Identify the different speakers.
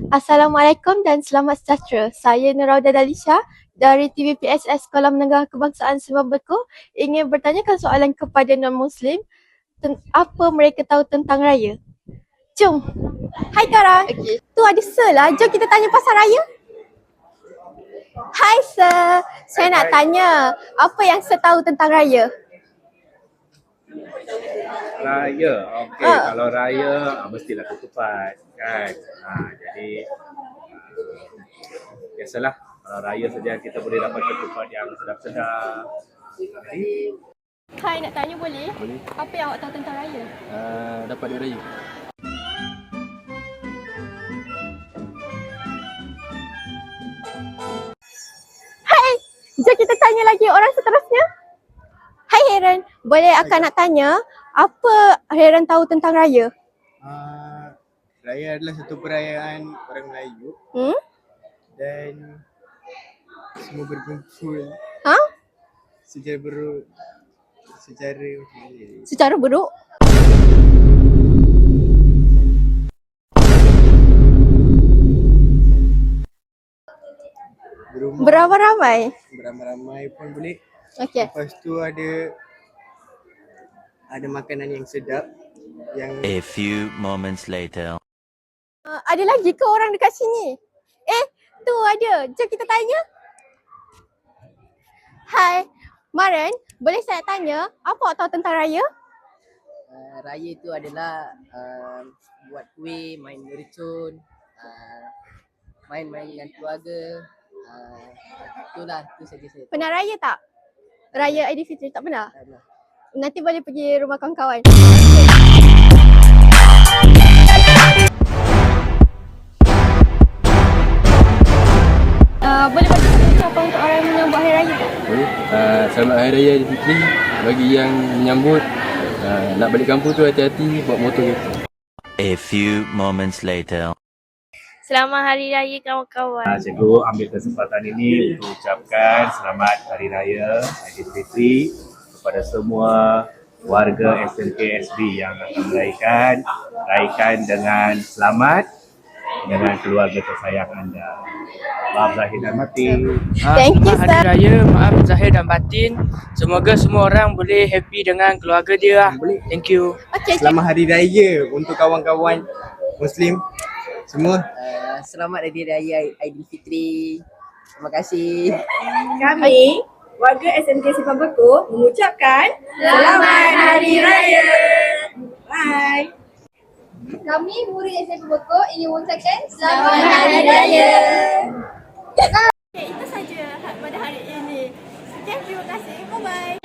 Speaker 1: Assalamualaikum dan selamat sejahtera. Saya Nurauda Dalisha dari TVPSS Sekolah Menengah Kebangsaan Simpang Berko ingin bertanyakan soalan kepada non-Muslim apa mereka tahu tentang raya. Jom. Hai korang. Okay. Tu ada sir lah. Jom kita tanya pasal raya. Hai sir. Saya nak tanya apa yang sir tahu tentang raya?
Speaker 2: Raya, okey. Kalau raya mestilah ketupat kan. Jadi biasalah kalau raya saja kita boleh dapat ketupat yang sedap-sedap. Jadi
Speaker 1: Hai, nak tanya boleh?
Speaker 3: Boleh.
Speaker 1: Apa yang awak tahu tentang raya?
Speaker 3: Dapat duit raya.
Speaker 1: Hai, jom kita tanya lagi orang seterusnya. Hai Heran, boleh akak nak tanya apa Heran tahu tentang raya?
Speaker 4: Raya adalah satu perayaan orang Melayu dan semua berkumpul
Speaker 1: Ha?
Speaker 4: secara
Speaker 1: Secara buruk?
Speaker 4: berumah,
Speaker 1: Berapa ramai?
Speaker 4: beramai-ramai pun boleh.
Speaker 1: Okey.
Speaker 4: Lepas tu ada makanan yang sedap yang
Speaker 5: A few moments later.
Speaker 1: Ada lagi ke orang dekat sini? Tu ada. Jom kita tanya. Hai, Maren, boleh saya tanya apa awak tahu tentang raya?
Speaker 6: Raya itu adalah buat kuih, main mercun, main-main dengan keluarga. Itulah, itu saja saya tahu.
Speaker 1: Pernah raya tak? Raya Aidilfitri tak pernah?
Speaker 6: Tak pernah.
Speaker 1: Nanti boleh pergi rumah kawan-kawan. Boleh bagi saya ucapan untuk orang yang menyambut hari raya tak?
Speaker 3: Boleh. Selamat Hari Raya Aidilfitri. Bagi yang menyambut, nak balik kampung tu hati-hati bawa motor kita.
Speaker 5: A few moments later.
Speaker 7: Selamat Hari Raya kawan-kawan.
Speaker 2: cikgu ambil kesempatan ini untuk ucapkan selamat Hari Raya Aidilfitri kepada semua warga SMK SB yang akan raikan dengan selamat dengan keluarga tersayang anda. Maaf zahir dan batin.
Speaker 1: Thank you,
Speaker 8: Hari
Speaker 1: sir.
Speaker 8: Raya, maaf zahir dan batin. Semoga semua orang boleh happy dengan keluarga dia. Thank you.
Speaker 1: Okey,
Speaker 4: selamat Hari Raya untuk kawan-kawan Muslim semua.
Speaker 6: Selamat Hari Raya Aidilfitri. Terima kasih.
Speaker 9: Kami, warga SMK Simpang Berko mengucapkan Selamat Hari Raya. Bye.
Speaker 1: kami murid SMP Berko ingin mengucapkan Selamat Hari Raya. Okey, itu saja pada hari ini. Sekian, terima kasih. Bye-bye.